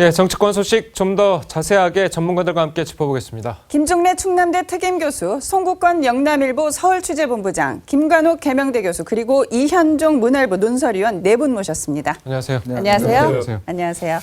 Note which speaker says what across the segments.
Speaker 1: 예, 정치권 소식 좀 더 자세하게 전문가들과 함께 짚어보겠습니다.
Speaker 2: 김종래 충남대 특임교수, 송국권 영남일보 서울취재본부장, 김관욱 계명대 교수, 그리고 이현종 문화일보 논설위원 네 분 모셨습니다.
Speaker 1: 안녕하세요.
Speaker 2: 네, 안녕하세요.
Speaker 1: 안녕하세요.
Speaker 2: 안녕하세요.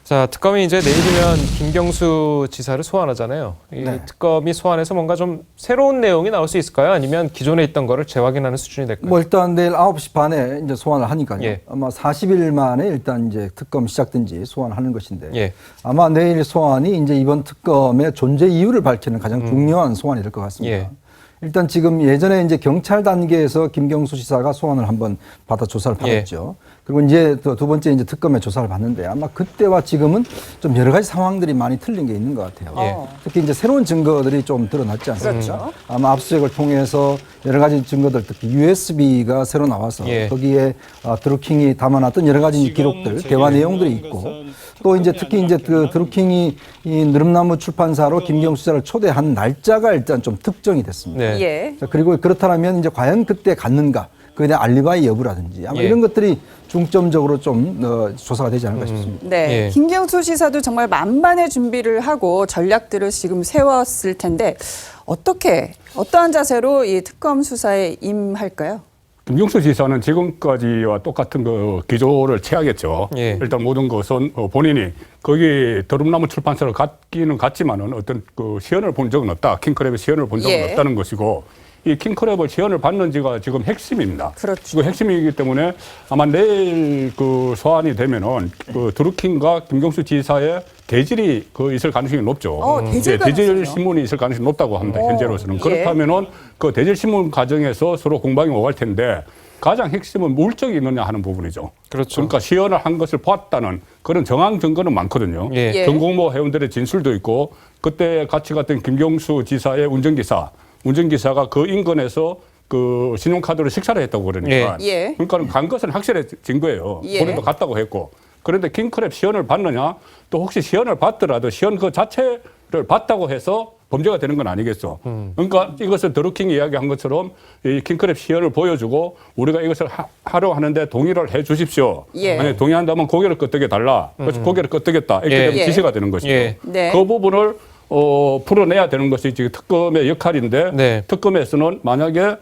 Speaker 1: 자, 특검이 이제 내일이면 김경수 지사를 소환하잖아요. 이
Speaker 3: 네.
Speaker 1: 특검이 소환해서 뭔가 좀 새로운 내용이 나올 수 있을까요? 아니면 기존에 있던 거를 재확인하는 수준이 될까요?
Speaker 3: 뭐 일단 내일 9시 반에 이제 소환을 하니까요.
Speaker 1: 예.
Speaker 3: 아마 40일 만에 일단 이제 특검 시작된 지 소환하는 것인데
Speaker 1: 예.
Speaker 3: 아마 내일 소환이 이제 이번 특검의 존재 이유를 밝히는 가장 중요한 소환이 될 것 같습니다.
Speaker 1: 예.
Speaker 3: 일단 지금 예전에 이제 경찰 단계에서 김경수 지사가 소환을 한번 받아 조사를 받았죠. 그리고 이제 또 두 번째 이제 특검에 조사를 받는데 아마 그때와 지금은 좀 여러 가지 상황들이 많이 틀린 게 있는 것 같아요.
Speaker 1: 예.
Speaker 3: 특히 이제 새로운 증거들이 좀 드러났지 않습니까?
Speaker 2: 그렇죠.
Speaker 3: 아마 압수수색을 통해서 여러 가지 증거들, 특히 USB가 새로 나와서
Speaker 1: 예.
Speaker 3: 거기에 드루킹이 담아놨던 여러 가지 기록들, 대화 내용들이 있고 또 이제 특히 이제 그 드루킹이 이 느릅나무 출판사로 김경수 지사를 초대한 날짜가 일단 좀 특정이 됐습니다.
Speaker 1: 네.
Speaker 2: 예.
Speaker 3: 자, 그리고 그렇다면 이제 과연 그때 갔는가? 그에 대한 알리바이 여부라든지 아마
Speaker 1: 예.
Speaker 3: 이런 것들이 중점적으로 좀 조사가 되지 않을까 싶습니다.
Speaker 2: 네,
Speaker 1: 예.
Speaker 2: 김경수 지사도 정말 만반의 준비를 하고 전략들을 지금 세웠을 텐데 어떠한 자세로 이 특검 수사에 임할까요?
Speaker 4: 김경수 지사는 지금까지와 똑같은 그 기조를 취하겠죠.
Speaker 1: 예.
Speaker 4: 일단 모든 것은 본인이 거기 드럼나무 출판사를 갔기는 갔지만은 어떤 그 시연을 본 적은 없다. 킹크랩의 시연을 본 적은
Speaker 2: 예.
Speaker 4: 없다는 것이고 이 킹크랩을 시연을 받는지가 지금 핵심입니다.
Speaker 2: 그렇죠.
Speaker 4: 그 핵심이기 때문에 아마 내일 그 소환이 되면은 그 드루킹과 김경수 지사의 대질이 있을 가능성이 높죠.
Speaker 2: 대질
Speaker 4: 대질
Speaker 2: 가능성이요?
Speaker 4: 신문이 있을 가능성이 높다고 합니다. 현재로서는.
Speaker 2: 예.
Speaker 4: 그렇다면은 그 대질 신문 과정에서 서로 공방이 오갈 텐데 가장 핵심은 물적이 있느냐 하는 부분이죠.
Speaker 1: 그렇죠.
Speaker 4: 그러니까 시연을 한 것을 봤다는 그런 정황 증거는 많거든요.
Speaker 1: 예.
Speaker 2: 예.
Speaker 4: 전공모 회원들의 진술도 있고 그때 같이 갔던 김경수 지사의 운전기사가 그 인근에서 그 신용카드로 식사를 했다고 그러니까.
Speaker 2: 예.
Speaker 4: 그러니까 간 것은 확실해진 거예요.
Speaker 2: 예.
Speaker 4: 본인도 갔다고 했고. 그런데 킹크랩 시연을 받느냐? 또 혹시 시연을 받더라도 시연 그 자체를 받다고 해서 범죄가 되는 건 아니겠어. 그러니까 이것을 드루킹이 이야기한 것처럼 이 킹크랩 시연을 보여주고 우리가 이것을 하려 하는데 동의를 해 주십시오.
Speaker 2: 예.
Speaker 4: 만약에 동의한다면 고개를 끄덕여 달라. 그래서 고개를 끄덕였다. 이렇게
Speaker 1: 예.
Speaker 4: 되면
Speaker 2: 예.
Speaker 4: 지시가 되는 것이죠.
Speaker 1: 예.
Speaker 2: 네.
Speaker 4: 그 부분을 풀어내야 되는 것이 지금 특검의 역할인데
Speaker 1: 네.
Speaker 4: 특검에서는 만약에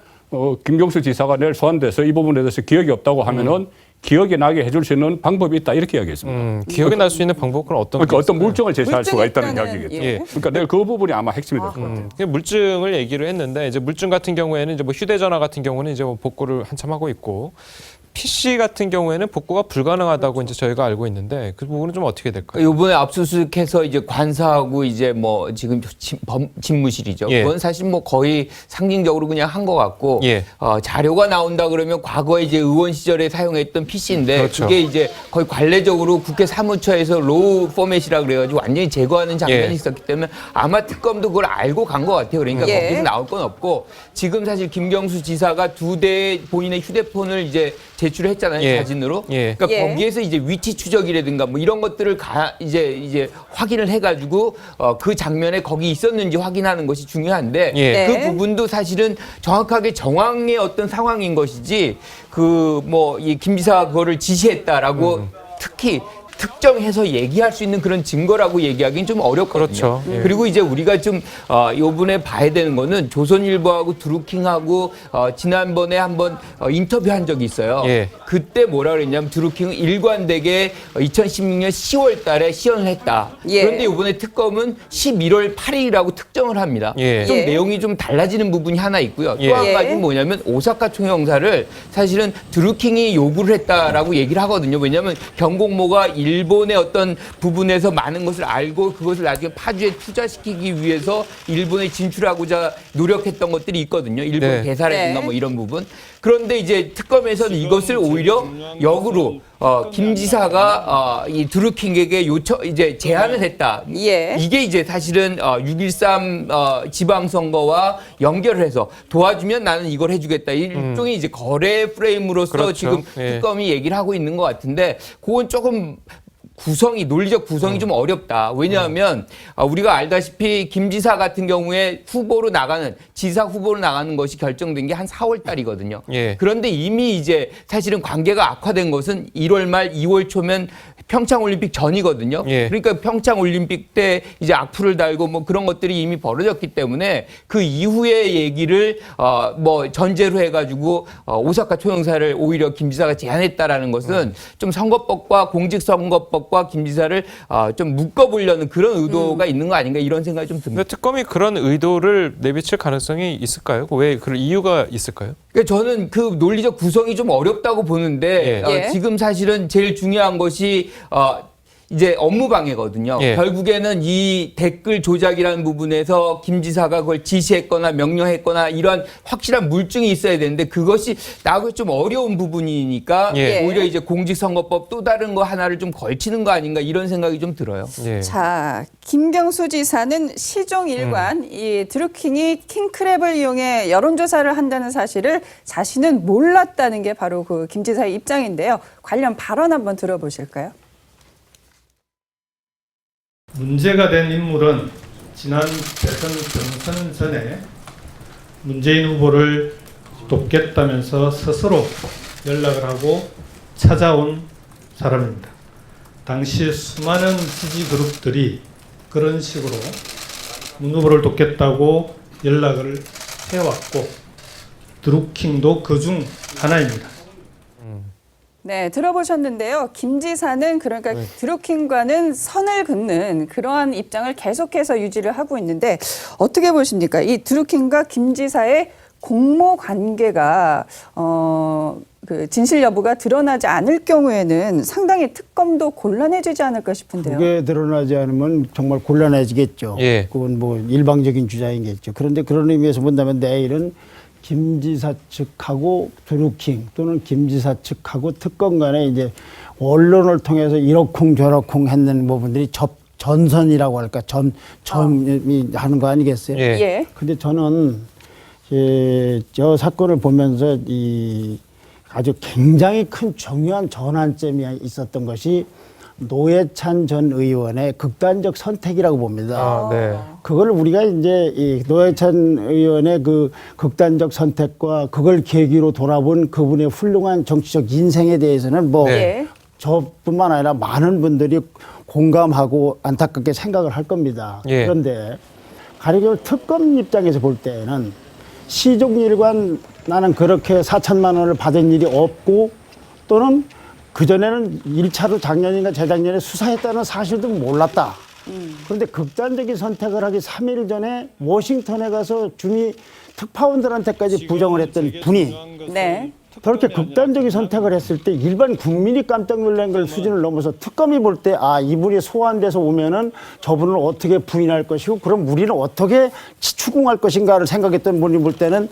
Speaker 4: 김경수 지사가 내일 소환돼서 이 부분에 대해서 기억이 없다고 하면은 기억이 나게 해줄 수 있는 방법이 있다 이렇게 이야기했습니다.
Speaker 1: 기억이 날 수 있는 방법은 어떤
Speaker 4: 그러니까
Speaker 1: 게
Speaker 4: 어떤
Speaker 1: 있을까요?
Speaker 4: 물증을 제시할 수가 있다는
Speaker 2: 물증이
Speaker 4: 이야기겠죠.
Speaker 2: 있다는, 예.
Speaker 4: 그러니까 내일 그 부분이 아마 핵심이 될 것 같아요.
Speaker 1: 그 물증을 얘기를 했는데 이제 물증 같은 경우에는 이제 뭐 휴대전화 같은 경우는 이제 뭐 복구를 한참 하고 있고 PC 같은 경우에는 복구가 불가능하다고 이제 저희가 알고 있는데 그 부분은 좀 어떻게 될까요?
Speaker 5: 이번에 압수수색해서 이제 관사하고 이제 뭐 지금 집무실이죠.
Speaker 1: 예.
Speaker 5: 그건 사실 뭐 거의 상징적으로 그냥 한 것 같고
Speaker 1: 예.
Speaker 5: 자료가 나온다 그러면 과거에 이제 의원 시절에 사용했던 PC인데
Speaker 1: 그렇죠.
Speaker 5: 그게 이제 거의 관례적으로 국회 사무처에서 로우 포맷이라 그래가지고 완전히 제거하는 장면이
Speaker 1: 예.
Speaker 5: 있었기 때문에 아마 특검도 그걸 알고 간 것 같아요. 그러니까
Speaker 2: 예.
Speaker 5: 거기서 나올 건 없고 지금 사실 김경수 지사가 2대 본인의 휴대폰을 이제 제출을 했잖아요.
Speaker 1: 예.
Speaker 5: 사진으로.
Speaker 1: 예.
Speaker 5: 그러니까
Speaker 2: 예.
Speaker 5: 거기에서 이제 위치 추적이라든가 뭐 이런 것들을 이제 확인을 해가지고 그 장면에 거기 있었는지 확인하는 것이 중요한데
Speaker 1: 예.
Speaker 5: 그
Speaker 2: 네.
Speaker 5: 부분도 사실은 정확하게 정황의 어떤 상황인 것이지 그 뭐 이 김 지사가 그거를 지시했다라고 특히 특정해서 얘기할 수 있는 그런 증거라고 얘기하기는 좀 어렵거든요.
Speaker 1: 그렇죠. 예.
Speaker 5: 그리고 이제 우리가 좀 요번에 봐야 되는 거는 조선일보하고 드루킹하고 지난번에 한번 인터뷰한 적이 있어요.
Speaker 1: 예.
Speaker 5: 그때 뭐라 그랬냐면 드루킹은 일관되게 2016년 10월 달에 시연을 했다.
Speaker 2: 예.
Speaker 5: 그런데 이번에 특검은 11월 8일이라고 특정을 합니다.
Speaker 1: 예.
Speaker 5: 좀
Speaker 2: 예.
Speaker 5: 내용이 좀 달라지는 부분이 하나 있고요.
Speaker 1: 예.
Speaker 5: 또 한
Speaker 2: 예.
Speaker 5: 가지는 뭐냐면 오사카 총영사를 사실은 드루킹이 요구를 했다라고 얘기를 하거든요. 왜냐하면 경공모가 일본의 어떤 부분에서 많은 것을 알고 그것을 나중에 파주에 투자시키기 위해서 일본에 진출하고자 노력했던 것들이 있거든요. 일본
Speaker 1: 네.
Speaker 5: 대사라든가
Speaker 2: 네.
Speaker 5: 뭐 이런 부분. 그런데 이제 특검에서는 이것을 오히려 역으로 김 지사가 이 드루킹에게 이제 제안을 했다.
Speaker 2: 예.
Speaker 5: 이게 이제 사실은 6.13 지방선거와 연결을 해서 도와주면 나는 이걸 해주겠다. 일종의 이제 거래 프레임으로서
Speaker 1: 그렇죠.
Speaker 5: 지금
Speaker 1: 예.
Speaker 5: 특검이 얘기를 하고 있는 것 같은데 그건 조금 논리적 구성이 좀 어렵다. 왜냐하면 우리가 알다시피 김 지사 같은 경우에 지사 후보로 나가는 것이 결정된 게 한 4월 달이거든요.
Speaker 1: 예.
Speaker 5: 그런데 이미 이제 사실은 관계가 악화된 것은 1월 말 2월 초면 평창 올림픽 전이거든요.
Speaker 1: 예.
Speaker 5: 그러니까 평창 올림픽 때 이제 악플을 달고 뭐 그런 것들이 이미 벌어졌기 때문에 그 이후의 얘기를 뭐 전제로 해가지고 오사카 초영사를 오히려 김 지사가 제안했다라는 것은 좀 선거법과 공직선거법과 김 지사를 좀 묶어보려는 그런 의도가 있는 거 아닌가 이런 생각이 좀 듭니다.
Speaker 1: 근데 특검이 그런 의도를 내비칠 가능성이 있을까요? 왜 그런 이유가 있을까요?
Speaker 5: 그러니까 저는 그 논리적 구성이 좀 어렵다고 보는데
Speaker 1: 예.
Speaker 2: 예.
Speaker 5: 지금 사실은 제일 중요한 것이 이제 업무 방해거든요.
Speaker 1: 예.
Speaker 5: 결국에는 이 댓글 조작이라는 부분에서 김 지사가 그걸 지시했거나 명령했거나 이러한 확실한 물증이 있어야 되는데 그것이 나하고 좀 어려운 부분이니까
Speaker 1: 예.
Speaker 5: 오히려 이제 공직선거법 또 다른 거 하나를 좀 걸치는 거 아닌가 이런 생각이 좀 들어요.
Speaker 1: 예.
Speaker 2: 자, 김경수 지사는 시종 일관 이 드루킹이 킹크랩을 이용해 여론조사를 한다는 사실을 자신은 몰랐다는 게 바로 그 김 지사의 입장인데요. 관련 발언 한번 들어보실까요?
Speaker 6: 문제가 된 인물은 지난 대선 경선 전에 문재인 후보를 돕겠다면서 스스로 연락을 하고 찾아온 사람입니다. 당시 수많은 지지 그룹들이 그런 식으로 문 후보를 돕겠다고 연락을 해왔고 드루킹도 그중 하나입니다.
Speaker 2: 네, 들어보셨는데요. 김 지사는 그러니까 드루킹과는 선을 긋는 그러한 입장을 계속해서 유지를 하고 있는데 어떻게 보십니까? 이 드루킹과 김 지사의 공모 관계가 그 진실 여부가 드러나지 않을 경우에는 상당히 특검도 곤란해지지 않을까 싶은데요.
Speaker 7: 그게 드러나지 않으면 정말 곤란해지겠죠.
Speaker 1: 예.
Speaker 7: 그건 뭐 일방적인 주장이겠죠. 그런데 그런 의미에서 본다면 내일은 김 지사 측하고 드루킹 또는 김 지사 측하고 특검 간에 이제 언론을 통해서 이러쿵저러쿵 했는 부분들이 전선이라고 할까 점이 하는 거 아니겠어요?
Speaker 1: 예.
Speaker 2: 예.
Speaker 7: 근데 저는 저 사건을 보면서 이 아주 굉장히 큰 중요한 전환점이 있었던 것이 노회찬 전 의원의 극단적 선택이라고 봅니다.
Speaker 1: 아, 네.
Speaker 7: 그걸 우리가 이제 이 노회찬 의원의 그 극단적 선택과 그걸 계기로 돌아본 그분의 훌륭한 정치적 인생에 대해서는 뭐
Speaker 1: 네.
Speaker 7: 저뿐만 아니라 많은 분들이 공감하고 안타깝게 생각을 할 겁니다.
Speaker 1: 예.
Speaker 7: 그런데 가령 특검 입장에서 볼 때는 시종일관 나는 그렇게 4천만 원을 받은 일이 없고 또는 그전에는 1차로 작년인가 재작년에 수사했다는 사실도 몰랐다. 그런데 극단적인 선택을 하기 3일 전에 워싱턴에 가서 주미 특파원들한테까지 부정을 했던 분이
Speaker 2: 네.
Speaker 7: 그렇게 극단적인 선택을 했을 때 일반 국민이 깜짝 놀란 걸 수준을 넘어서 특검이 볼 때 이분이 소환돼서 오면은 저분을 어떻게 부인할 것이고 그럼 우리는 어떻게 추궁할 것인가를 생각했던 분이 볼 때는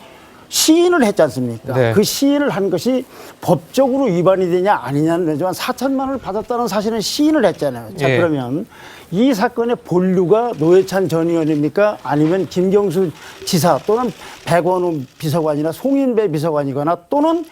Speaker 7: 시인을 했지 않습니까?
Speaker 1: 네.
Speaker 7: 그 시인을 한 것이 법적으로 위반이 되냐 아니냐는 되지만 4천만 원을 받았다는 사실은 시인을 했잖아요. 자,
Speaker 1: 예.
Speaker 7: 그러면 이 사건의 본류가 노회찬 전 의원입니까? 아니면 김경수 지사 또는 백원우 비서관이나 송인배 비서관이거나 또는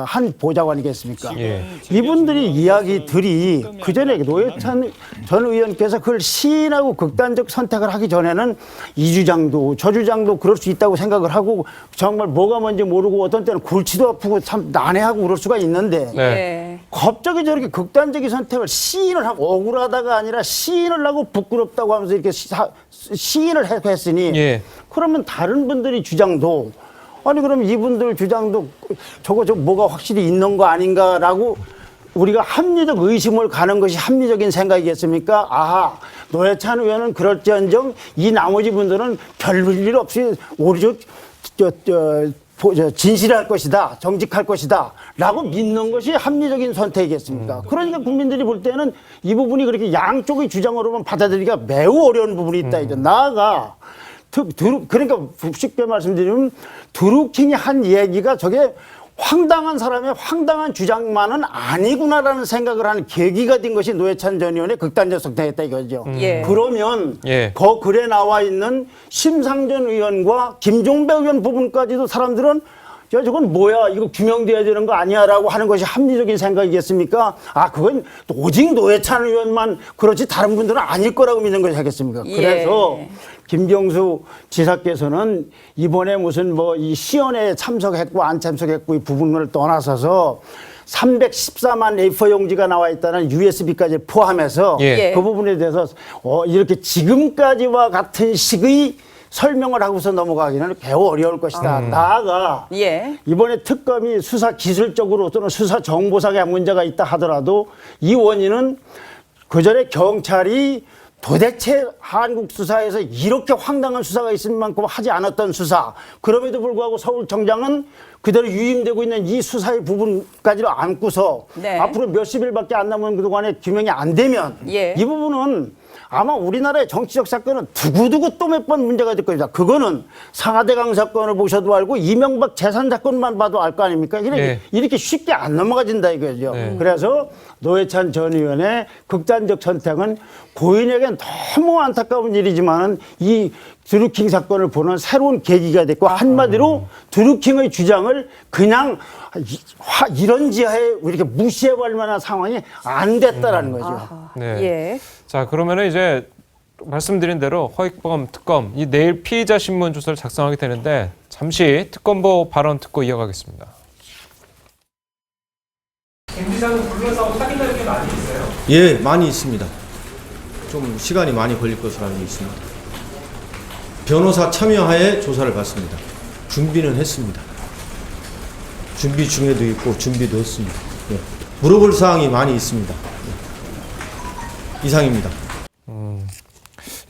Speaker 7: 한 보좌관이겠습니까?
Speaker 1: 예.
Speaker 7: 이분들이 이야기들이 그전에 노회찬 전 의원께서 그걸 시인하고 극단적 선택을 하기 전에는 이 주장도 저 주장도 그럴 수 있다고 생각을 하고 정말 뭐가 뭔지 모르고 어떤 때는 골치도 아프고 참 난해하고 그럴 수가 있는데
Speaker 1: 네.
Speaker 2: 예.
Speaker 7: 갑자기 저렇게 극단적인 선택을 시인을 하고 억울하다가 아니라 시인을 하고 부끄럽다고 하면서 이렇게 시인을 했으니
Speaker 1: 예.
Speaker 7: 그러면 다른 분들이 주장도 아니 그럼 이분들 주장도 저거 뭐가 확실히 있는 거 아닌가라고 우리가 합리적 의심을 가는 것이 합리적인 생각이겠습니까? 아하, 노회찬 의원은 그럴지언정 이 나머지 분들은 별일 없이 오히려 진실할 것이다, 정직할 것이다 라고 믿는 것이 합리적인 선택이겠습니까? 그러니까 국민들이 볼 때는 이 부분이 그렇게 양쪽의 주장으로만 받아들이기가 매우 어려운 부분이 있다. 이제 나아가 그러니까 쉽게 말씀드리면 드루킹이 한 얘기가 저게 황당한 사람의 황당한 주장만은 아니구나라는 생각을 하는 계기가 된 것이 노회찬 전 의원의 극단적 선택이었다 이거죠.
Speaker 2: 예.
Speaker 7: 그러면
Speaker 1: 예.
Speaker 7: 그 글에 나와 있는 심상정 의원과 김종배 의원 부분까지도 사람들은 야, 저건 뭐야? 이거 규명돼야 되는 거 아니야? 라고 하는 것이 합리적인 생각이겠습니까? 그건 오직 노회찬 의원만 그렇지 다른 분들은 아닐 거라고 믿는 것이 하겠습니까?
Speaker 2: 예.
Speaker 7: 그래서 김경수 지사께서는 이번에 무슨 뭐 이 시연회에 참석했고 안 참석했고 이 부분을 떠나서서 314만 A4 용지가 나와 있다는 USB까지 포함해서
Speaker 1: 예.
Speaker 7: 그 부분에 대해서 이렇게 지금까지와 같은 식의 설명을 하고서 넘어가기는 매우 어려울 것이다. 나아가
Speaker 2: 예.
Speaker 7: 이번에 특검이 수사 기술적으로 또는 수사 정보상의 문제가 있다 하더라도 이 원인은 그전에 경찰이 도대체 한국 수사에서 이렇게 황당한 수사가 있을 만큼 하지 않았던 수사, 그럼에도 불구하고 서울청장은 그대로 유임되고 있는 이 수사의 부분까지를 안고서
Speaker 2: 네.
Speaker 7: 앞으로 몇십 일밖에 안 남은 그동안에 규명이 안 되면
Speaker 2: 예.
Speaker 7: 이 부분은 아마 우리나라의 정치적 사건은 두고두고 또 몇 번 문제가 될 겁니다. 그거는 상하대강 사건을 보셔도 알고 이명박 재산 사건만 봐도 알 거 아닙니까?
Speaker 1: 네.
Speaker 7: 이렇게 쉽게 안 넘어가진다 이거죠.
Speaker 1: 네.
Speaker 7: 그래서 노회찬 전 의원의 극단적 선택은 고인에겐 너무 안타까운 일이지만은 이 드루킹 사건을 보는 새로운 계기가 됐고 한마디로 드루킹의 주장을 그냥 이런 지하에 이렇게 무시해버릴 만한 상황이 안 됐다라는 거죠.
Speaker 1: 네.
Speaker 2: 예.
Speaker 1: 자, 그러면은 이제 말씀드린 대로 허익범 특검 이 내일 피의자 신문 조서를 작성하게 되는데 잠시 특검보 발언 듣고 이어가겠습니다. 김 지사는 불러서 확인할 게 많이 있어요?
Speaker 8: 예, 많이 있습니다. 좀 시간이 많이 걸릴 것으로 알고 있습니다. 변호사 참여하에 조사를 받습니다. 준비는 했습니다. 준비 중에도 있고 준비도 했습니다. 예. 물어볼 사항이 많이 있습니다. 예. 이상입니다.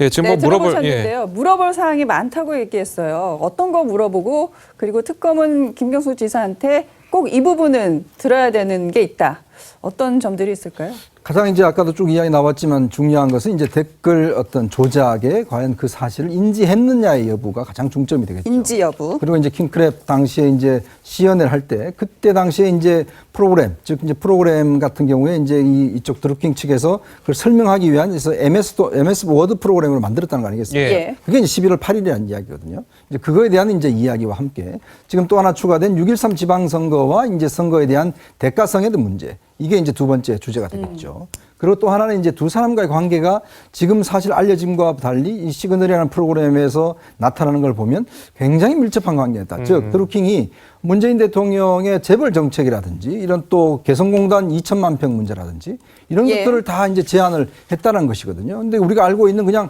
Speaker 1: 예, 지금
Speaker 2: 네,
Speaker 1: 뭐 물어볼
Speaker 2: 들어보셨는데요. 물어볼 사항이 많다고 얘기했어요. 어떤 거 물어보고 그리고 특검은 김경수 지사한테 꼭 이 부분은 들어야 되는 게 있다. 어떤 점들이 있을까요?
Speaker 3: 가장 이제 아까도 쭉 이야기 나왔지만 중요한 것은 이제 댓글 어떤 조작에 과연 그 사실을 인지했느냐의 여부가 가장 중점이 되겠죠.
Speaker 2: 인지 여부.
Speaker 3: 그리고 이제 킹크랩 당시에 이제 시연을 할 때 그때 당시에 이제 프로그램 즉 이제 프로그램 같은 경우에 이제 이쪽 드루킹 측에서 그걸 설명하기 위한 그래서 MS 워드 프로그램으로 만들었다는 거 아니겠습니까?
Speaker 2: 예.
Speaker 3: 그게 이제 11월 8일이라는 이야기거든요. 이제 그거에 대한 이제 이야기와 함께 지금 또 하나 추가된 6.13 지방선거와 이제 선거에 대한 대가성에도 문제. 이게 이제 두 번째 주제가 되겠죠. 그리고 또 하나는 이제 두 사람과의 관계가 지금 사실 알려짐과 달리 이 시그널이라는 프로그램에서 나타나는 걸 보면 굉장히 밀접한 관계다. 즉, 드루킹이 문재인 대통령의 재벌 정책이라든지 이런 또 개성공단 2천만 평 문제라든지 이런
Speaker 2: 예.
Speaker 3: 것들을 다 이제 제안을 했다는 것이거든요. 근데 우리가 알고 있는 그냥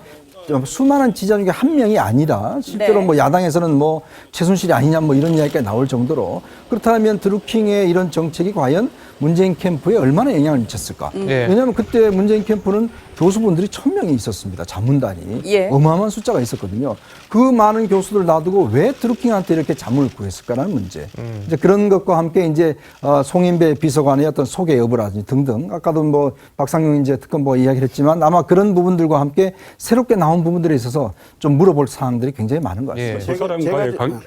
Speaker 3: 수많은 지지자 중에 한 명이 아니라 실제로
Speaker 2: 네.
Speaker 3: 뭐 야당에서는 뭐 최순실이 아니냐 뭐 이런 이야기가 나올 정도로 그렇다면 드루킹의 이런 정책이 과연 문재인 캠프에 얼마나 영향을 미쳤을까?
Speaker 1: 예.
Speaker 3: 왜냐하면 그때 문재인 캠프는 교수분들이 1000명이 있었습니다. 자문단이.
Speaker 2: 예.
Speaker 3: 어마어마한 숫자가 있었거든요. 그 많은 교수들 놔두고 왜 드루킹한테 이렇게 자문을 구했을까라는 문제. 이제 그런 것과 함께 이제 송인배 비서관의 어떤 소개 여부라든지 등등. 아까도 뭐 박상용 이제 특검보가 이야기를 했지만 아마 그런 부분들과 함께 새롭게 나온 부분들에 있어서 좀 물어볼 사항들이 굉장히 많은 것 같습니다.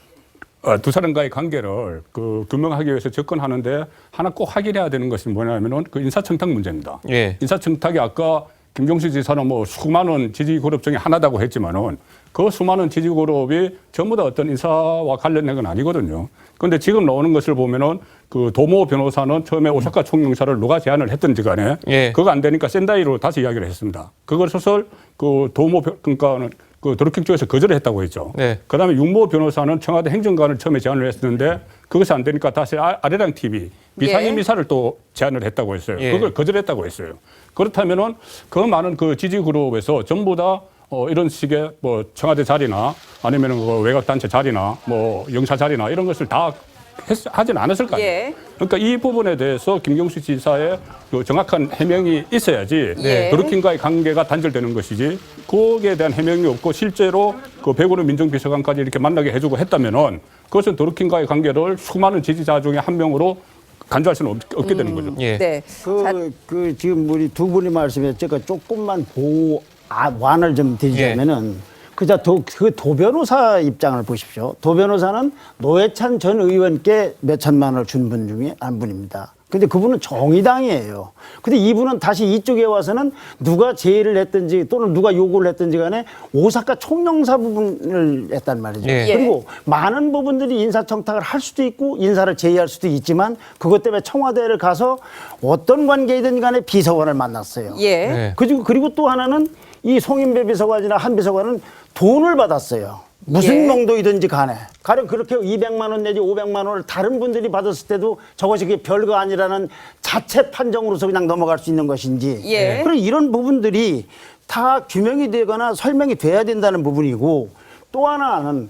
Speaker 4: 두 사람과의 관계를 규명하기 위해서 접근하는데 하나 꼭 확인해야 되는 것이 뭐냐면은 그 인사청탁 문제입니다.
Speaker 1: 예.
Speaker 4: 인사청탁이 아까 김경수 지사는 뭐 수많은 지지 그룹 중에 하나다고 했지만은 그 수많은 지지 그룹이 전부 다 어떤 인사와 관련된 건 아니거든요. 그런데 지금 나오는 것을 보면은 그 도모 변호사는 처음에 오사카 총영사를 누가 제안을 했든지 간에
Speaker 1: 예.
Speaker 4: 그거 안 되니까 샌다이로 다시 이야기를 했습니다. 그것을 그 그러니까는 그 드루킹 쪽에서 거절을 했다고 했죠.
Speaker 1: 네.
Speaker 4: 그다음에 윤모 변호사는 청와대 행정관을 처음에 제안을 했었는데 그것이 안 되니까 다시 아래랑 TV 비상임이사를 또 제안을 했다고 했어요.
Speaker 1: 예.
Speaker 4: 그걸 거절했다고 했어요. 그렇다면은 그 많은 그 지지 그룹에서 전부 다 이런 식의 뭐 청와대 자리나 아니면은 그 외곽 단체 자리나 뭐 영사 자리나 이런 것을 다 하진 않았을 거 아니에요.
Speaker 2: 예.
Speaker 4: 그러니까 이 부분에 대해서 김경수 지사의 그 정확한 해명이 있어야지
Speaker 2: 예.
Speaker 4: 드루킹과의 관계가 단절되는 것이지 거기에 대한 해명이 없고 실제로 그 백운우 민정비서관까지 이렇게 만나게 해주고 했다면은 그것은 드루킹과의 관계를 수많은 지지자 중에 한 명으로 간주할 수는 없게 되는 거죠.
Speaker 1: 예.
Speaker 2: 네.
Speaker 7: 그 지금 우리 두 분이 말씀했죠. 그 조금만 완을 좀 드리자면은 그 도변호사 입장을 보십시오. 도변호사는 노회찬 전 의원께 몇천만 원을 준 분 중에 한 분입니다. 근데 그분은 정의당이에요. 근데 이분은 다시 이쪽에 와서는 누가 제의를 했든지 또는 누가 요구를 했든지 간에 오사카 총영사 부분을 했단 말이죠.
Speaker 1: 예.
Speaker 7: 그리고 많은 부분들이 인사청탁을 할 수도 있고 인사를 제의할 수도 있지만 그것 때문에 청와대를 가서 어떤 관계이든 간에 비서관을 만났어요.
Speaker 2: 예.
Speaker 1: 네.
Speaker 7: 그리고 또 하나는 이 송인배 비서관이나 한 비서관은 돈을 받았어요. 무슨
Speaker 2: 예.
Speaker 7: 명도이든지 간에 가령 그렇게 200만 원 내지 500만 원을 다른 분들이 받았을 때도 저것이 그게 별거 아니라는 자체 판정으로서 그냥 넘어갈 수 있는 것인지
Speaker 2: 예.
Speaker 7: 그리고 이런 부분들이 다 규명이 되거나 설명이 돼야 된다는 부분이고 또 하나는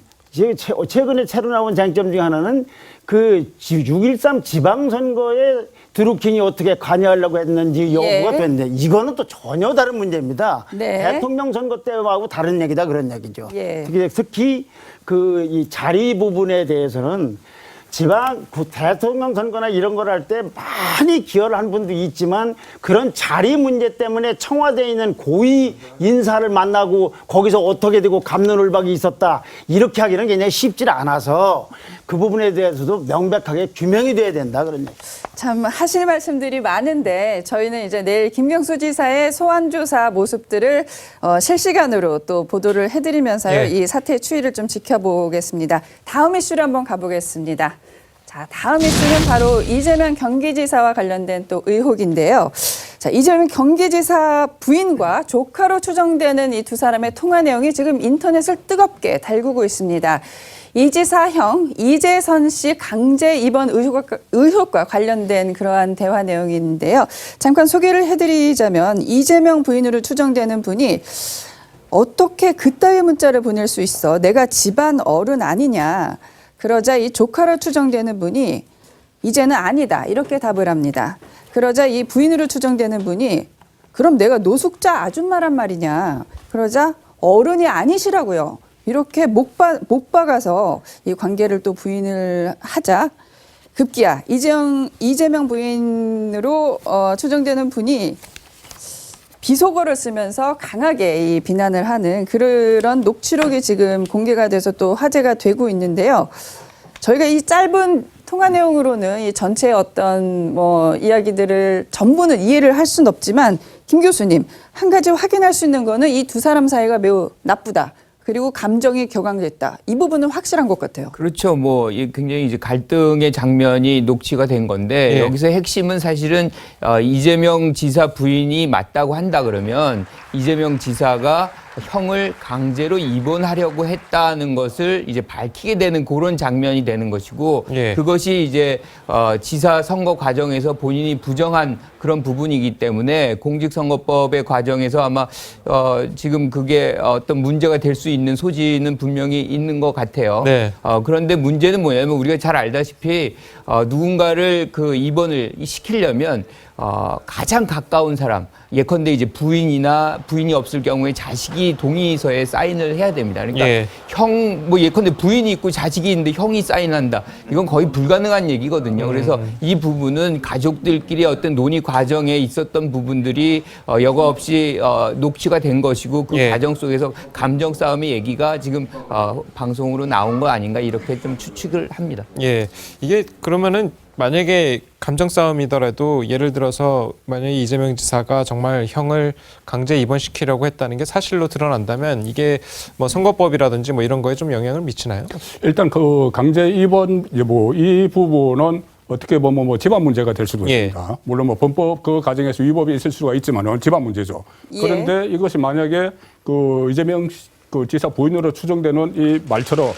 Speaker 7: 최근에 새로 나온 쟁점 중에 하나는 그 6.13 지방선거에 드루킹이 어떻게 관여하려고 했는지 요구가
Speaker 2: 예.
Speaker 7: 됐는데 이거는 또 전혀 다른 문제입니다.
Speaker 2: 네.
Speaker 7: 대통령 선거 때하고 다른 얘기다 그런 얘기죠.
Speaker 2: 예.
Speaker 7: 특히 그 이 자리 부분에 대해서는 대통령 선거나 이런 걸 할 때 많이 기여를 한 분도 있지만 그런 자리 문제 때문에 청와대에 있는 고위 인사를 만나고 거기서 어떻게 되고 갑론을박이 있었다 이렇게 하기는 굉장히 쉽지 않아서 그 부분에 대해서도 명백하게 규명이 돼야 된다 그런 얘기.
Speaker 2: 참 하실 말씀들이 많은데 저희는 이제 내일 김경수 지사의 소환 조사 모습들을 실시간으로 또 보도를 해드리면서요.
Speaker 1: 예.
Speaker 2: 이 사태의 추이를 좀 지켜보겠습니다. 다음 이슈로 한번 가보겠습니다. 자, 다음 이슈는 바로 이재명 경기지사와 관련된 또 의혹인데요. 자, 이재명 경기지사 부인과 조카로 추정되는 이 두 사람의 통화 내용이 지금 인터넷을 뜨겁게 달구고 있습니다. 이 지사 형 이재선 씨 강제 입원 의혹과 관련된 그러한 대화 내용인데요. 잠깐 소개를 해드리자면 이재명 부인으로 추정되는 분이 어떻게 그따위 문자를 보낼 수 있어? 내가 집안 어른 아니냐? 그러자 이 조카로 추정되는 분이 이제는 아니다 이렇게 답을 합니다. 그러자 이 부인으로 추정되는 분이 그럼 내가 노숙자 아줌마란 말이냐? 그러자 어른이 아니시라고요. 이렇게 못 박아서 이 관계를 또 부인을 하자 급기야 이재명 부인으로 추정되는 분이 비속어를 쓰면서 강하게 이 비난을 하는 그런 녹취록이 지금 공개가 돼서 또 화제가 되고 있는데요. 저희가 이 짧은 통화 내용으로는 이 전체의 어떤 이야기들을 전부는 이해를 할 수는 없지만 김 교수님 한 가지 확인할 수 있는 거는 이 두 사람 사이가 매우 나쁘다. 그리고 감정이 격앙됐다. 이 부분은 확실한 것 같아요.
Speaker 5: 그렇죠. 굉장히 이제 갈등의 장면이 녹취가 된 건데
Speaker 1: 예.
Speaker 5: 여기서 핵심은 사실은 이재명 지사 부인이 맞다고 한다 그러면 이재명 지사가 형을 강제로 입원하려고 했다는 것을 이제 밝히게 되는 그런 장면이 되는 것이고
Speaker 1: 예.
Speaker 5: 그것이 이제 지사 선거 과정에서 본인이 부정한 그런 부분이기 때문에 공직선거법의 과정에서 아마 지금 그게 어떤 문제가 될 수 있는 소지는 분명히 있는 것 같아요.
Speaker 1: 네.
Speaker 5: 그런데 문제는 뭐냐면 우리가 잘 알다시피 누군가를 그 입원을 시키려면 가장 가까운 사람, 예컨대 이제 부인이 없을 경우에 자식이 동의서에 사인을 해야 됩니다. 그러니까
Speaker 1: 예.
Speaker 5: 예컨대 부인이 있고 자식이 있는데 형이 사인한다. 이건 거의 불가능한 얘기거든요. 그래서 이 부분은 가족들끼리 어떤 논의 과정에 있었던 부분들이 여과 없이 녹취가 된 것이고 그
Speaker 1: 예.
Speaker 5: 과정 속에서 감정 싸움의 얘기가 지금 방송으로 나온 거 아닌가 이렇게 좀 추측을 합니다.
Speaker 1: 예, 이게 그러면은 만약에 감정 싸움이더라도 예를 들어서 만약에 이재명 지사가 정말 형을 강제 입원시키려고 했다는 게 사실로 드러난다면 이게 뭐 선거법이라든지 뭐 이런 거에 좀 영향을 미치나요?
Speaker 4: 일단 그 강제 입원 여부 이 부분은 어떻게 보면 집안 문제가 될 수도
Speaker 1: 예.
Speaker 4: 있습니다. 물론 범법 그 과정에서 위법이 있을 수가 있지만은 집안 문제죠.
Speaker 2: 예.
Speaker 4: 그런데 이것이 만약에 그 이재명 그 지사 부인으로 추정되는 이 말처럼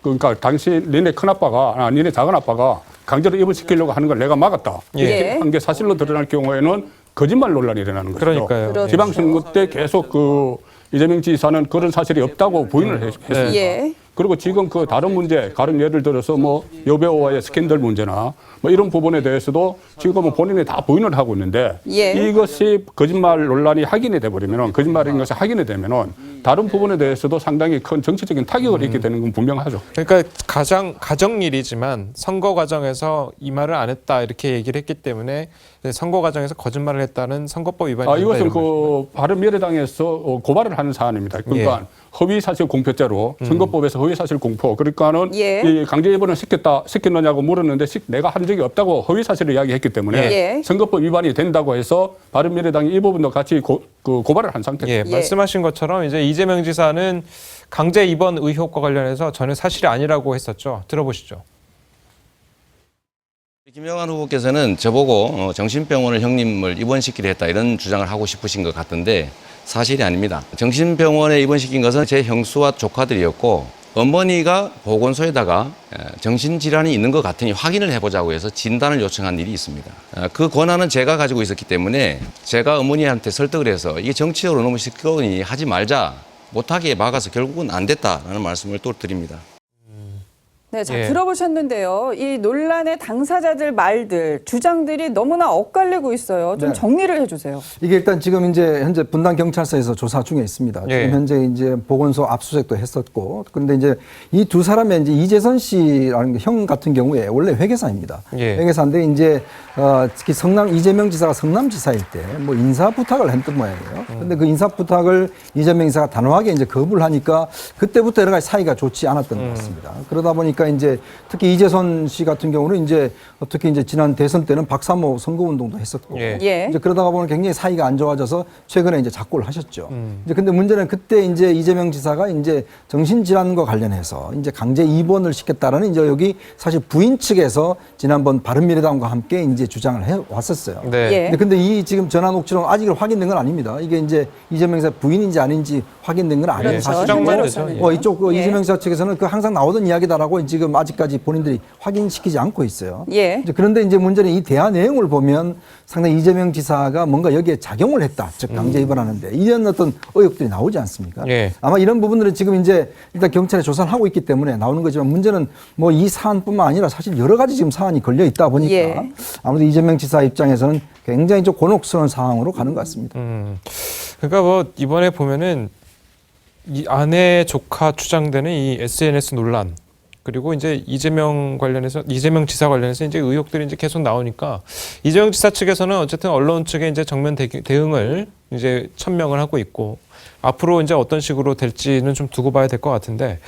Speaker 4: 그러니까 당시 니네 큰아빠가 니네 작은아빠가 강제로 입원시키려고 하는 걸 내가 막았다.
Speaker 1: 예.
Speaker 4: 이렇게 한 게 사실로 드러날 경우에는 거짓말 논란이 일어나는 거죠.
Speaker 1: 그러니까요.
Speaker 2: 그렇죠.
Speaker 4: 지방선거 때 계속 그 이재명 지사는 그런 사실이 없다고 부인을 했습니다.
Speaker 2: 예.
Speaker 4: 그리고 지금 그 다른 문제, 다른 예를 들어서 뭐 여배우와의 스캔들 문제나 뭐 이런 부분에 대해서도 지금은 본인이 다 부인을 하고 있는데
Speaker 2: 예.
Speaker 4: 이것이 거짓말 논란이 확인이 돼버리면은 거짓말인 것이 확인이 되면은 다른 부분에 대해서도 상당히 큰 정치적인 타격을 입게 되는 건 분명하죠.
Speaker 1: 그러니까 가정일이지만 선거 과정에서 이 말을 안 했다 이렇게 얘기를 했기 때문에 선거 과정에서 거짓말을 했다는 선거법 위반이 된다
Speaker 4: 이것은
Speaker 1: 이런 말씀이죠.
Speaker 4: 그 바른미래당에서 고발을 하는 사안입니다. 그러니까
Speaker 1: 예.
Speaker 4: 허위사실 공표죄로 선거법에서 허위사실 공표 그러니까는
Speaker 2: 예.
Speaker 4: 이 강제 입원을 시켰느냐고 물었는데 내가 한 적이 없다고 허위사실을 이야기했기 때문에
Speaker 2: 예.
Speaker 4: 선거법 위반이 된다고 해서 바른미래당이 이 부분도 같이 고발을 한 상태입니다.
Speaker 1: 예,
Speaker 2: 예.
Speaker 1: 말씀하신 것처럼 이제 이재명 지사는 강제 입원 의혹과 관련해서 전혀 사실이 아니라고 했었죠. 들어보시죠.
Speaker 9: 김영환 후보께서는 저보고 정신병원을 형님을 입원시키려 했다 이런 주장을 하고 싶으신 것 같은데 사실이 아닙니다. 정신병원에 입원시킨 것은 제 형수와 조카들이었고 어머니가 보건소에다가 정신질환이 있는 것 같으니 확인을 해보자고 해서 진단을 요청한 일이 있습니다. 그 권한은 제가 가지고 있었기 때문에 제가 어머니한테 설득을 해서 이게 정치적으로 너무 시끄러우니 하지 말자, 못하게 막아서 결국은 안 됐다라는 말씀을 또 드립니다.
Speaker 2: 네, 자,
Speaker 1: 예.
Speaker 2: 들어보셨는데요. 이 논란의 당사자들 말들, 주장들이 너무나 엇갈리고 있어요. 좀
Speaker 3: 네.
Speaker 2: 정리를 해주세요.
Speaker 3: 이게 일단 지금 이제 현재 분당 경찰서에서 조사 중에 있습니다.
Speaker 1: 예.
Speaker 3: 지금 현재 이제 보건소 압수수색도 했었고, 그런데 이제 이 두 사람의 이제 이재선 씨라는 형 같은 경우에 원래 회계사입니다.
Speaker 1: 예.
Speaker 3: 회계사인데 이제 특히 이재명 지사가 성남지사일 때 뭐 인사 부탁을 했던 모양이에요. 근데 그 인사 부탁을 이재명 지사가 단호하게 이제 거부를 하니까 그때부터 여러 가지 사이가 좋지 않았던 것 같습니다. 그러다 보니까 이제 특히 이재선 씨 같은 경우는 이제 특히 이제 지난 대선 때는 박사모 선거운동도 했었고,
Speaker 1: 예.
Speaker 2: 예.
Speaker 3: 이제 그러다가 보면 굉장히 사이가 안 좋아져서 최근에 이제 작고를 하셨죠. 이제 근데 문제는 그때 이제 이재명 지사가 이제 정신질환과 관련해서 이제 강제 입원을 시켰다라는 이제 여기 사실 부인 측에서 지난번 바른미래당과 함께 이제 주장을 해 왔었어요.
Speaker 1: 네.
Speaker 2: 예.
Speaker 3: 근데 이 지금 전화 녹취록 아직 확인된 건 아닙니다. 이게 이제 이재명 지사 부인인지 아닌지 확인된 건 아니에요.
Speaker 2: 그렇죠.
Speaker 1: 추정만
Speaker 2: 현재로서는.
Speaker 1: 되죠.
Speaker 3: 이쪽 그
Speaker 2: 예.
Speaker 3: 이재명 지사 측에서는 그 항상 나오던 이야기다라고 지금 아직까지 본인들이 확인시키지 않고 있어요.
Speaker 2: 예.
Speaker 3: 이제 그런데 이제 문제는 이 대화 내용을 보면 상당히 이재명 지사가 뭔가 여기에 작용을 했다, 즉 강제 입원하는데 이런 어떤 의혹들이 나오지 않습니까?
Speaker 1: 예.
Speaker 3: 아마 이런 부분들은 지금 이제 일단 경찰에 조사를 하고 있기 때문에 나오는 거지만 문제는 뭐 이 사안뿐만 아니라 사실 여러 가지 지금 사안이 걸려 있다 보니까
Speaker 2: 예.
Speaker 3: 아무래도 이재명 지사 입장에서는 굉장히 좀 곤혹스러운 상황으로 가는 것 같습니다.
Speaker 1: 그러니까 뭐 이번에 보면은 이 아내 조카 추장되는 이 SNS 논란 그리고 이제 이재명 지사 관련해서 이제 의혹들이 이제 계속 나오니까 이재명 지사 측에서는 어쨌든 언론 측에 이제 정면 대응을 이제 천명을 하고 있고 앞으로 이제 어떤 식으로 될지는 좀 두고 봐야 될 것 같은데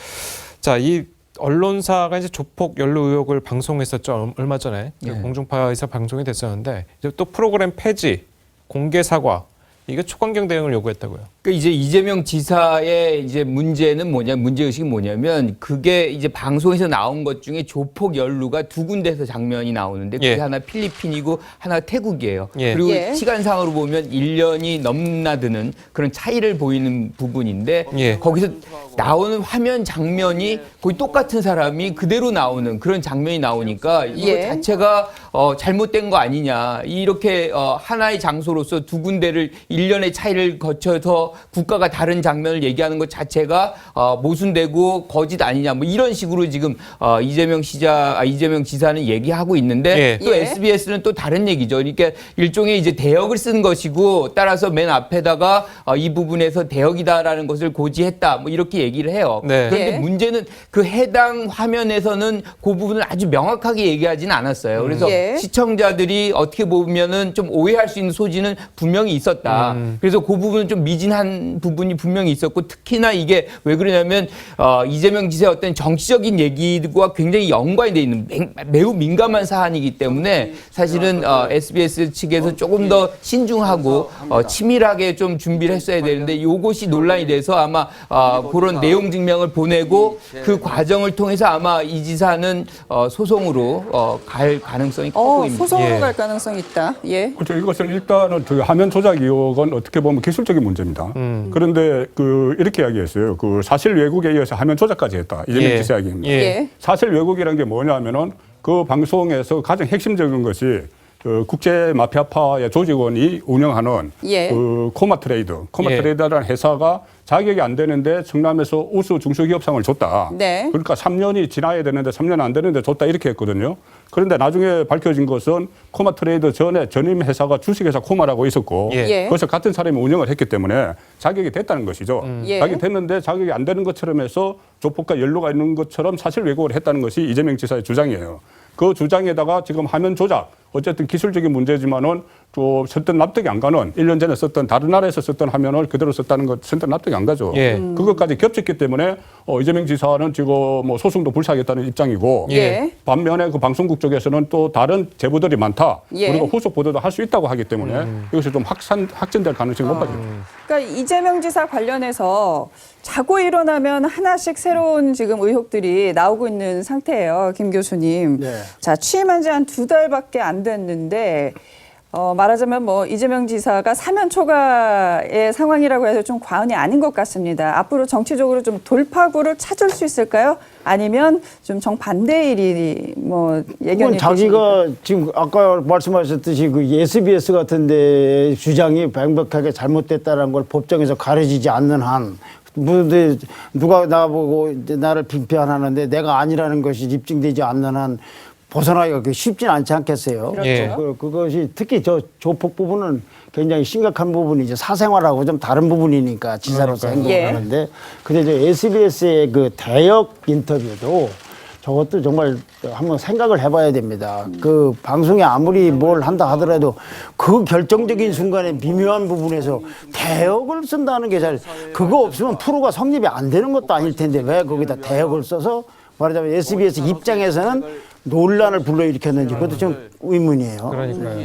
Speaker 1: 자, 이 언론사가 이제 조폭 연루 의혹을 방송했었죠. 얼마 전에 공중파에서 방송이 됐었는데 이제 또 프로그램 폐지, 공개 사과 이게 초강경 대응을 요구했다고요.
Speaker 5: 그러니까 이제 이재명 지사의 이제 문제는 문제의식이 뭐냐면 그게 이제 방송에서 나온 것 중에 조폭 연루가 두 군데서 장면이 나오는데 그게
Speaker 1: 예.
Speaker 5: 하나 필리핀이고 하나 태국이에요.
Speaker 1: 예.
Speaker 5: 그리고
Speaker 2: 예.
Speaker 5: 시간상으로 보면 1년이 넘나드는 그런 차이를 보이는 부분인데
Speaker 1: 예.
Speaker 5: 거기서 나오는 화면 장면이 거의 똑같은 사람이 그대로 나오는 그런 장면이 나오니까 이거
Speaker 2: 예.
Speaker 5: 자체가 잘못된 거 아니냐. 이렇게 하나의 장소로서 두 군데를 1년의 차이를 거쳐서 국가가 다른 장면을 얘기하는 것 자체가 모순되고 거짓 아니냐. 뭐 이런 식으로 지금 이재명 지사는 얘기하고 있는데
Speaker 1: 예.
Speaker 5: 또
Speaker 2: 예.
Speaker 5: SBS는 또 다른 얘기죠. 그러니까 일종의 이제 대역을 쓴 것이고 따라서 맨 앞에다가 이 부분에서 대역이다라는 것을 고지했다. 뭐 이렇게 얘기를 해요.
Speaker 1: 네.
Speaker 5: 그런데
Speaker 2: 예.
Speaker 5: 문제는 그 해당 화면에서는 그 부분을 아주 명확하게 얘기하지는 않았어요. 그래서
Speaker 2: 예.
Speaker 5: 시청자들이 어떻게 보면은 좀 오해할 수 있는 소지는 분명히 있었다. 그래서 그 부분은 좀 미진한 부분이 분명히 있었고 특히나 이게 왜 그러냐면 이재명 지사의 어떤 정치적인 얘기와 굉장히 연관이 돼 있는 매우 민감한 사안이기 때문에 사실은 SBS 측에서 조금 더 신중하고 치밀하게 좀 준비를 했어야 되는데 이것이 논란이 돼서 아마 그런 내용 증명을 보내고 그 과정을 통해서 아마 이 지사는 소송으로 갈 가능성이 커 보입니다.
Speaker 2: 소송으로
Speaker 1: 예.
Speaker 2: 갈 가능성이 있다. 예.
Speaker 4: 그렇죠. 이것은 일단은 그 화면 조작 의혹은 어떻게 보면 기술적인 문제입니다. 그런데 이렇게 이야기했어요. 그 사실 왜곡에 의해서 화면 조작까지 했다. 이재명
Speaker 1: 예.
Speaker 4: 지사 이야기입니다.
Speaker 1: 예.
Speaker 2: 예.
Speaker 4: 사실 왜곡이라는 게 뭐냐면은 그 방송에서 가장 핵심적인 것이 국제 마피아파의 조직원이 운영하는
Speaker 2: 예.
Speaker 4: 그 코마트레이드라는 회사가 자격이 안 되는데 청남에서 우수 중소기업상을 줬다.
Speaker 2: 네.
Speaker 4: 그러니까 3년이 지나야 되는데 3년 안 되는데 줬다 이렇게 했거든요. 그런데 나중에 밝혀진 것은 코마트레이드 전에 전임 회사가 주식회사 코마라고 있었고
Speaker 1: 예.
Speaker 2: 예.
Speaker 4: 거기서 같은 사람이 운영을 했기 때문에 자격이 됐다는 것이죠.
Speaker 2: 예.
Speaker 4: 자격이 됐는데 자격이 안 되는 것처럼 해서 조폭과 연루가 있는 것처럼 사실 왜곡을 했다는 것이 이재명 지사의 주장이에요. 그 주장에다가 지금 화면 조작, 어쨌든 기술적인 문제지만은 또 선뜻 납득이 안 가는 1년 전에 썼던 다른 나라에서 썼던 화면을 그대로 썼다는 것 선뜻 납득이 안 가죠.
Speaker 1: 예.
Speaker 4: 그것까지 겹쳤기 때문에 이재명 지사는 지금 뭐 소송도 불사하겠다는 입장이고
Speaker 2: 예.
Speaker 4: 반면에 그 방송국 쪽에서는 또 다른 제보들이 많다.
Speaker 2: 예.
Speaker 4: 우리가 후속 보도도 할 수 있다고 하기 때문에 이것이 좀 확전될 가능성이 높아집니다.
Speaker 2: 그러니까 이재명 지사 관련해서 자고 일어나면 하나씩 새로운 지금 의혹들이 나오고 있는 상태예요, 김 교수님.
Speaker 3: 네.
Speaker 2: 자, 취임한 지 한 2달밖에 안 됐는데 말하자면 뭐 이재명 지사가 사면 초과의 상황이라고 해서 좀 과언이 아닌 것 같습니다. 앞으로 정치적으로 좀 돌파구를 찾을 수 있을까요? 아니면 좀 정반대의 일이 뭐 예견이
Speaker 7: 그건 자기가 지금 아까 말씀하셨듯이 그 SBS 같은데 주장이 명백하게 잘못됐다는 걸 법정에서 가려지지 않는 한 누가 나보고 이제 나를 비판하는데 내가 아니라는 것이 입증되지 않는 한 벗어나기가 쉽진 않지 않겠어요.
Speaker 2: 그렇죠.
Speaker 1: 예.
Speaker 7: 그것이 특히 저 조폭 부분은 굉장히 심각한 부분이죠. 사생활하고 좀 다른 부분이니까 지사로서 행동하는데. 근데 저 SBS의 그 대역 인터뷰도 저것도 정말 한번 생각을 해봐야 됩니다. 그 방송에 아무리 뭘 한다 하더라도 그 결정적인 순간에 미묘한 부분에서 대역을 쓴다는 게 그거 없으면 프로가 성립이 안 되는 것도 아닐 텐데 왜 거기다 대역을 써서 말하자면 SBS 입장에서는 논란을 불러일으켰는지 그것도 좀 의문이에요.
Speaker 1: 그러니까요.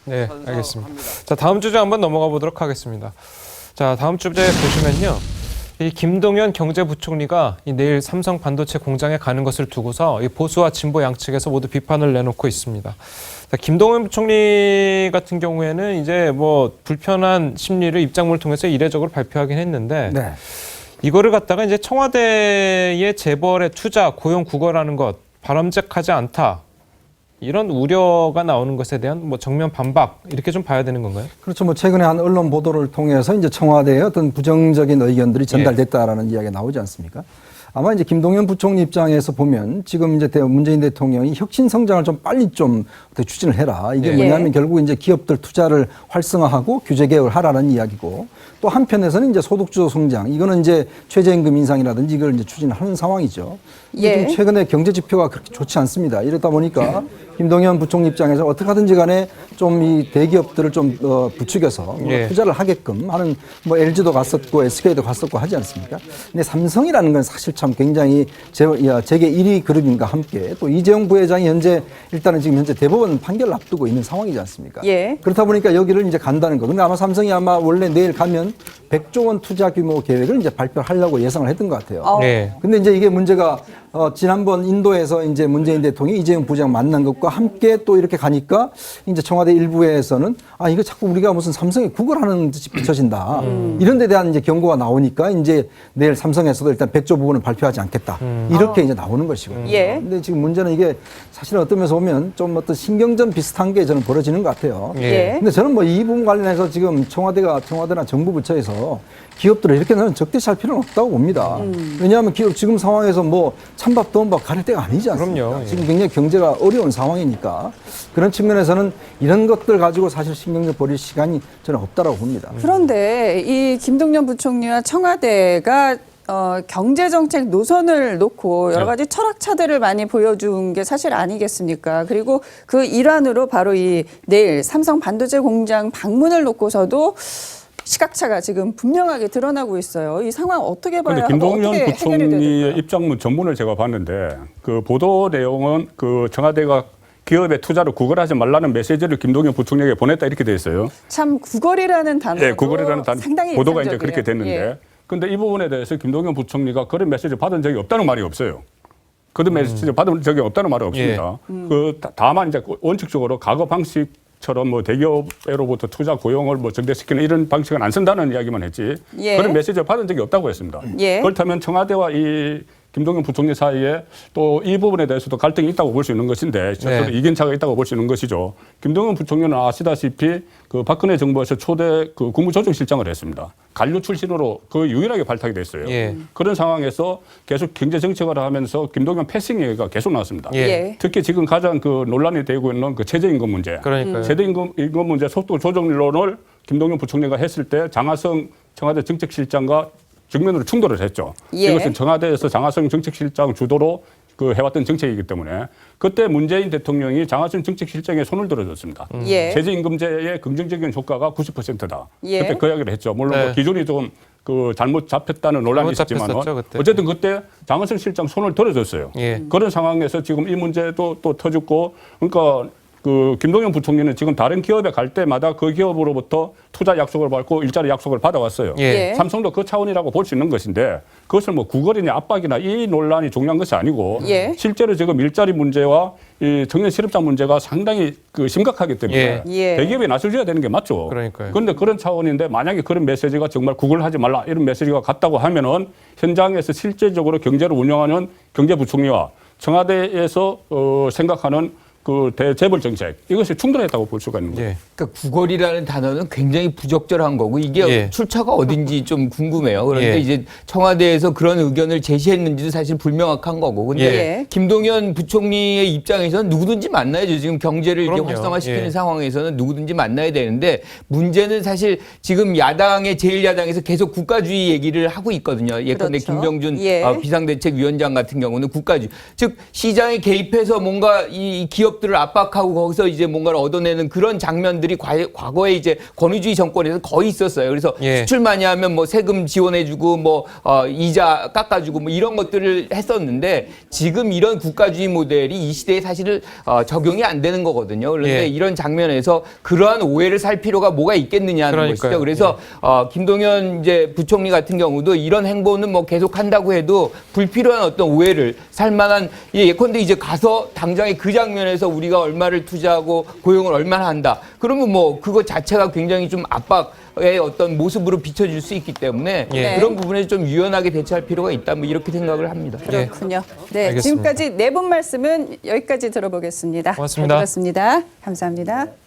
Speaker 1: 네, 알겠습니다. 자, 다음 주제 한번 넘어가 보도록 하겠습니다. 자, 다음 주제 보시면요. 이 김동연 경제부총리가 이 내일 삼성 반도체 공장에 가는 것을 두고서 이 보수와 진보 양측에서 모두 비판을 내놓고 있습니다. 자, 김동연 부총리 같은 경우에는 이제 뭐 불편한 심리를 입장문을 통해서 이례적으로 발표하긴 했는데
Speaker 3: 네.
Speaker 1: 이거를 갖다가 이제 청와대의 재벌의 투자, 고용 구걸하는 것 바람직하지 않다. 이런 우려가 나오는 것에 대한 뭐 정면 반박 이렇게 좀 봐야 되는 건가요?
Speaker 3: 그렇죠. 뭐 최근에 한 언론 보도를 통해서 이제 청와대의 어떤 부정적인 의견들이 전달됐다라는 이야기가 나오지 않습니까? 아마 이제 김동연 부총리 입장에서 보면 지금 이제 문재인 대통령이 혁신 성장을 좀 빨리 좀 추진을 해라. 이게 뭐냐면 결국 이제 기업들 투자를 활성화하고 규제 개혁을 하라는 이야기고 또 한편에서는 이제 소득주도 성장 이거는 이제 최저임금 인상이라든지 이걸 이제 추진하는 상황이죠. 지금 최근에 경제 지표가 그렇게 좋지 않습니다. 이러다 보니까 김동연 부총리 입장에서 어떻게 하든지 간에 좀 이 대기업들을 좀 부추겨서 투자를 하게끔 하는 뭐 LG도 갔었고 SK도 갔었고 하지 않습니까? 근데 삼성이라는 건 사실 참 굉장히 재계 1위 그룹인가 함께 또 이재용 부회장이 일단은 지금 현재 대법원 판결을 앞두고 있는 상황이지 않습니까? 그렇다 보니까 여기를 이제 간다는 거. 근데 아마 삼성이 아마 원래 내일 가면 100조 원 투자 규모 계획을 이제 발표하려고 예상을 했던 것 같아요. 근데 이제 이게 문제가 지난번 인도에서 이제 문재인 대통령이 이재용 부회장 만난 것과 함께 또 이렇게 가니까 이제 청와대 일부에서는 이거 자꾸 우리가 무슨 삼성에 구걸하는 듯이 비춰진다. 이런 데 대한 이제 경고가 나오니까 이제 내일 삼성에서도 일단 100조 부분을 발표하지 않겠다. 이렇게 이제 나오는 것이고. 근데 지금 문제는 이게 사실은 어떤 면에서 보면 좀 어떤 신경전 비슷한 게 저는 벌어지는 것 같아요. 근데 저는 뭐 이 부분 관련해서 지금 청와대나 정부 부처에서 기업들을 이렇게 저는 적대시할 필요는 없다고 봅니다. 왜냐하면 기업 지금 상황에서 뭐 찬밥 더운밥 가릴 때가 아니지 않습니까?
Speaker 1: 그럼요.
Speaker 3: 지금 굉장히 경제가 어려운 상황이니까 그런 측면에서는 이런 것들 가지고 사실 신경전 벌일 시간이 저는 없다라고 봅니다.
Speaker 2: 그런데 이 김동연 부총리와 청와대가 경제정책 노선을 놓고 여러 가지 철학차들을 많이 보여준 게 사실 아니겠습니까? 그리고 그 일환으로 바로 이 내일 삼성 반도체 공장 방문을 놓고서도 시각차가 지금 분명하게 드러나고 있어요. 이 상황 어떻게 봐야 하고
Speaker 4: 김동연
Speaker 2: 어떻게 해결이 돼야
Speaker 4: 부총리의
Speaker 2: 될까요?
Speaker 4: 입장문 전문을 제가 봤는데 그 보도 내용은 그 청와대가 기업의 투자를 구걸하지 말라는 메시지를 김동연 부총리에게 보냈다 이렇게 돼 있어요.
Speaker 2: 참 구걸이라는 단어도
Speaker 4: 구걸이라는
Speaker 2: 상당히
Speaker 4: 보도가 이제
Speaker 2: 인상적이에요.
Speaker 4: 그렇게 됐는데 근데 이 부분에 대해서 김동연 부총리가 그런 메시지 받은 적이 없다는 말이 없어요. 그런 메시지 받은 적이 없다는 말은 없습니다. 다만 이제 원칙적으로 과거 방식처럼 뭐 대기업으로부터 투자 고용을 뭐 증대시키는 이런 방식은 안 쓴다는 이야기만 했지 그런 메시지를 받은 적이 없다고 했습니다. 그렇다면 청와대와 이 김동연 부총리 사이에 또 이 부분에 대해서도 갈등이 있다고 볼 수 있는 것인데 저도 이견차가 있다고 볼 수 있는 것이죠. 김동연 부총리는 아시다시피 그 박근혜 정부에서 초대 그 국무조정실장을 했습니다. 관료 출신으로 그 유일하게 발탁이 됐어요. 그런 상황에서 계속 경제 정책을 하면서 김동연 패싱 얘기가 계속 나왔습니다. 특히 지금 가장 그 논란이 되고 있는 그 최저임금 문제. 최저임금 문제 속도 조정론을 김동연 부총리가 했을 때 장하성 청와대 정책실장과 정면으로 충돌을 했죠. 이것은 청와대에서 장하성 정책실장 주도로 그 해왔던 정책이기 때문에 그때 문재인 대통령이 장하성 정책실장에 손을 들어줬습니다. 최저임금제의 긍정적인 효과가 90%다. 그때 그 이야기를 했죠. 물론 뭐 기준이 좀 그 잘못 잡혔다는 논란이 있었지만 어쨌든 그때 장하성 실장 손을 들어줬어요. 그런 상황에서 지금 이 문제도 또 터졌고 그러니까 그 김동연 부총리는 지금 다른 기업에 갈 때마다 그 기업으로부터 투자 약속을 받고 일자리 약속을 받아왔어요.
Speaker 2: 예.
Speaker 4: 삼성도 그 차원이라고 볼 수 있는 것인데 그것을 뭐 구걸이냐 압박이나 이 논란이 중요한 것이 아니고
Speaker 2: 예.
Speaker 4: 실제로 지금 일자리 문제와 이 청년 실업자 문제가 상당히 그 심각하기 때문에
Speaker 2: 예.
Speaker 4: 대기업이 나서줘야 되는 게 맞죠.
Speaker 1: 그러니까요.
Speaker 4: 그런데 그런 차원인데 만약에 그런 메시지가 정말 구걸하지 말라 이런 메시지가 갔다고 하면은 현장에서 실제적으로 경제를 운영하는 경제부총리와 청와대에서 생각하는 그 대재벌 정책 이것이 충돌했다고 볼 수가 있는 거예요.
Speaker 1: 예.
Speaker 5: 그러니까 구걸이라는 단어는 굉장히 부적절한 거고 이게
Speaker 1: 예.
Speaker 5: 출처가 어딘지 좀 궁금해요. 그런데
Speaker 1: 예.
Speaker 5: 이제 청와대에서 그런 의견을 제시했는지도 사실 불명확한 거고. 근데
Speaker 2: 예.
Speaker 5: 김동연 부총리의 입장에서는 누구든지 만나야죠. 지금 경제를 이렇게
Speaker 1: 그럼요.
Speaker 5: 활성화시키는
Speaker 1: 예.
Speaker 5: 상황에서는 누구든지 만나야 되는데 문제는 사실 지금 야당의 제1야당에서 계속 국가주의 얘기를 하고 있거든요. 예컨대
Speaker 2: 그렇죠.
Speaker 5: 김병준
Speaker 2: 예.
Speaker 5: 비상대책위원장 같은 경우는 국가주의. 즉 시장에 개입해서 뭔가 이 기업들을 압박하고 거기서 이제 뭔가를 얻어내는 그런 장면들이 과거에 이제 권위주의 정권에서 거의 있었어요. 그래서
Speaker 1: 예.
Speaker 5: 수출 많이 하면 뭐 세금 지원해주고 뭐 이자 깎아주고 뭐 이런 것들을 했었는데 지금 이런 국가주의 모델이 이 시대에 사실 적용이 안 되는 거거든요. 그런데
Speaker 1: 예.
Speaker 5: 이런 장면에서 그러한 오해를 살 필요가 뭐가 있겠느냐는
Speaker 1: 그러니까요.
Speaker 5: 것이죠. 그래서 김동연 이제 부총리 같은 경우도 이런 행보는 뭐 계속 한다고 해도 불필요한 어떤 오해를 살 만한 예컨대 이제 가서 당장에 그 장면에서 우리가 얼마를 투자하고 고용을 얼마나 한다. 그러면 뭐 그거 자체가 굉장히 좀 압박의 어떤 모습으로 비춰질 수 있기 때문에
Speaker 1: 예.
Speaker 5: 그런 부분에 좀 유연하게 대처할 필요가 있다. 뭐 이렇게 생각을 합니다.
Speaker 2: 그렇군요. 네,
Speaker 1: 알겠습니다.
Speaker 2: 지금까지 네 분 말씀은 여기까지 들어보겠습니다.
Speaker 1: 고맙습니다.
Speaker 2: 잘 들었습니다. 감사합니다.